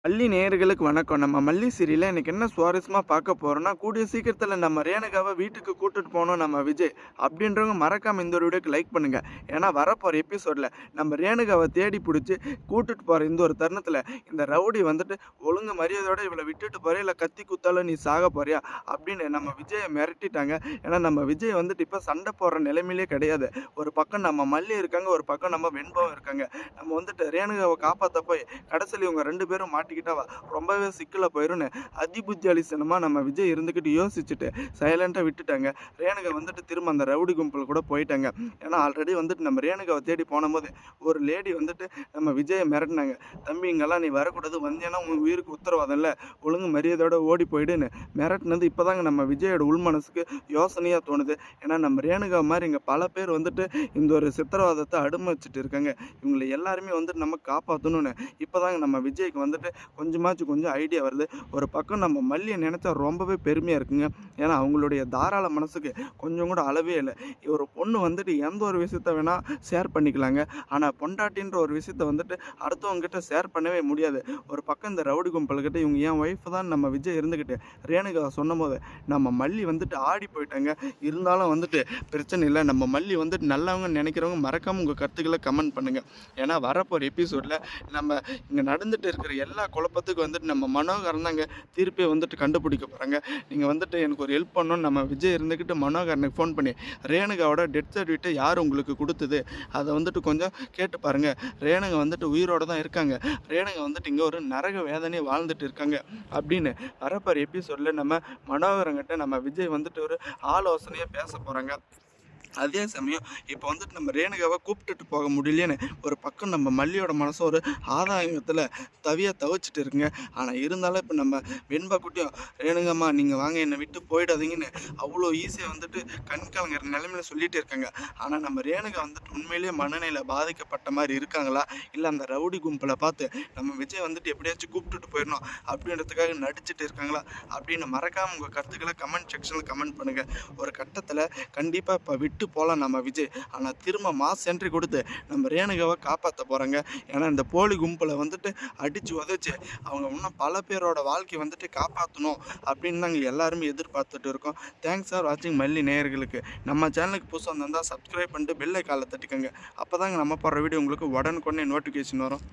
மல்லி நேயர்களுக்கு வணக்கம். நம்ம மல்லி சீரியல்ல இன்னைக்கு என்ன சுவாரஸ்யமா பார்க்க போறோம்னா, கூடிய சீக்கிரத்தில நம்ம ரேணுகாவ வீட்டுக்கு கூட்டிட்டு போணும் நம்ம விஜய். அப்படின்றவங்க மறக்காம இந்த ஒரு வீடியோக்கு லைக் பண்ணுங்க. ஏன்னா வரப்போற எபிசோட்ல நம்ம ரேணுகாவ தேடி புடிச்சு கூட்டிட்டு போற இந்த ஒரு தருணத்தில, இந்த ரவுடி வந்துட்டு ஒழுங்கு மரியாதையோட இவள விட்டுட்டு போறியா, இல்ல கத்தி குத்தால நீ சாக போறியா? அப்படின்னு நம்ம விஜய மிரட்டிட்டாங்க. ஏன்னா நம்ம விஜய் வந்துட்டு இப்ப சண்டை போடுற நிலைமையிலே கிடையாது. ஒரு பக்கம் நம்ம மல்லி இருக்காங்க, ஒரு பக்கம் நம்ம வெண்பாவும் இருக்காங்க. நம்ம வந்துட்டு ரேணுகாவ காப்பாத்த போய் கடைசில இவங்க 2 பேரும் மாட்டிக்கிட்டா ரொம்பவே சிக்கல்ல போயிரும்னு அதிபுத்தியாலித்தனமா நம்ம விஜய் இருந்துக்கிட்டு யோசிச்சுட்டு சைலண்டா விட்டுட்டாங்க. ரேணுகா வந்துட்டு திரும்ப அந்த ரவுடி கும்பல் கூட போயிட்டாங்க. ஏன்னா ஆல்ரெடி வந்துட்டு நம்ம ரேணுகாவை தேடி போனபோது ஒரு லேடி வந்துட்டு நம்ம விஜயை மிரட்டினாங்க. தம்பி இங்கெல்லாம் நீ வரக்கூடாது, வந்தேன்னா உன் உயிருக்கு உத்தரவாதம் இல்லை, ஒழுங்கு மரியாதையோட ஓடி போயிடுன்னு மிரட்டினது இப்போதாங்க நம்ம விஜயோட உள் மனசுக்கு யோசனையாக தோணுது. ஏன்னா நம்ம ரேணுகா மாதிரி இங்கே பல பேர் வந்துட்டு இந்த ஒரு சித்திரவாதத்தை அனுமதிச்சுட்டு இருக்காங்க. இவங்களை எல்லாருமே வந்துட்டு நம்ம காப்பாற்றணும்னு இப்போதாங்க நம்ம விஜய்க்கு வந்துட்டு கொஞ்சம் ஐடியா வருது. ஒரு பக்கம் நம்ம மல்லியை நினைச்சா ரொம்பவே பெருமையாக இருக்குங்க. ஏன்னா அவங்களுடைய தாராள மனசுக்கு கொஞ்சம் கூட அளவே இல்லை. ஒரு பொண்ணு வந்துட்டு எந்த ஒரு விஷயத்த வேணால் ஷேர் பண்ணிக்கலாங்க. ஆனால் பொண்டாட்டின்ற ஒரு விஷயத்த வந்துட்டு அடுத்தவங்ககிட்ட ஷேர் பண்ணவே முடியாது. ஒரு பக்கம் இந்த ரவுடி கும்பல்கிட்ட இவங்க என் ஒய்ஃப் தான் நம்ம விஜய் இருந்துக்கிட்டு ரேணுகா சொன்னபோது நம்ம மல்லி வந்துட்டு ஆடி போயிட்டாங்க. இருந்தாலும் வந்துட்டு பிரச்சனை இல்லை. நம்ம மல்லி வந்துட்டு நல்லவங்க நினைக்கிறவங்க மறக்காமல் உங்கள் கருத்துக்களை கமெண்ட் பண்ணுங்கள். ஏன்னா வரப்போகிற எபிசோடில் நம்ம இங்கே நடந்துட்டு இருக்கிற எல்லா குழப்பத்துக்கு வந்துட்டு நம்ம மனோகரன் தாங்க தீர்ப்பே வந்துட்டு கண்டுபிடிக்க போகிறாங்க. நீங்கள் வந்துட்டு எனக்கு ஒரு ஹெல்ப் பண்ணணும்னு நம்ம விஜய் இருந்துக்கிட்டு மனோகரனுக்கு ஃபோன் பண்ணி ரேணுகாவோட டெத் சர்டிஃபிகேட்டை யார் உங்களுக்கு கொடுத்தது அதை வந்துட்டு கொஞ்சம் கேட்டு பாருங்கள். ரேணுகா வந்துட்டு உயிரோடு தான் இருக்காங்க. ரேணுகா வந்துட்டு இங்கே ஒரு நரக வேதனையை வாழ்ந்துட்டு இருக்காங்க அப்படின்னு வரப்போகிற எபிசோடில் நம்ம மனோகரங்கிட்ட நம்ம விஜய் வந்துட்டு ஒரு ஆலோசனையாக பேச போகிறாங்க. அதே சமயம் இப்போ வந்துட்டு நம்ம ரேணுகாவை கூப்பிட்டுட்டு போக முடியலையேன்னு ஒரு பக்கம் நம்ம மல்லியோட மனசும் ஒரு ஆதாயத்தில் தவிச்சிட்டு இருக்குங்க. ஆனால் இருந்தாலும் இப்போ நம்ம வெண்பா குட்டியும் ரேணுகாம்மா நீங்கள் வாங்க என்னை விட்டு போயிடாதீங்கன்னு அவ்வளோ ஈஸியாக வந்துட்டு கண்கலங்கிற நிலைமையில சொல்லிகிட்டே இருக்காங்க. ஆனால் நம்ம ரேணுகா வந்துட்டு உண்மையிலேயே மனநிலை பாதிக்கப்பட்ட மாதிரி இருக்காங்களா, இல்லை அந்த ரவுடி கும்பலை பார்த்து நம்ம விஜய் வந்துட்டு எப்படியாச்சும் கூப்பிட்டுட்டு போயிடணும் அப்படின்றதுக்காக நடிச்சுட்டு இருக்காங்களா அப்படின்னு மறக்காமல் உங்கள் கருத்துக்களை கமெண்ட் செக்ஷனில் கமெண்ட் பண்ணுங்கள். ஒரு கட்டத்தில் கண்டிப்பாக இப்போ விட்டு போகலாம் நம்ம விஜய். ஆனால் திரும்ப மாஸ் என்ட்ரி கொடுத்து நம்ம ரேணுகாவை காப்பாற்ற போகிறாங்க. ஏன்னா இந்த போலி கும்பலை வந்துட்டு அடித்து உதைச்சி அவங்க இன்னும் பல பேரோட வாழ்க்கை வந்துட்டு காப்பாற்றணும் அப்படின்னு நாங்கள் எல்லாருமே எதிர்பார்த்துட்டு இருக்கோம். தேங்க்ஸ் ஃபார் வாட்சிங் மல்லி நேயர்களுக்கு. நம்ம சேனலுக்கு புதுசாக வந்தால் சப்ஸ்கிரைப் பண்ணிட்டு பெல் ஐகானை தட்டிக்கோங்க. அப்போ தாங்க நம்ம போடுற வீடியோ உங்களுக்கு உடனுக்குடனே நோட்டிஃபிகேஷன் வரும்.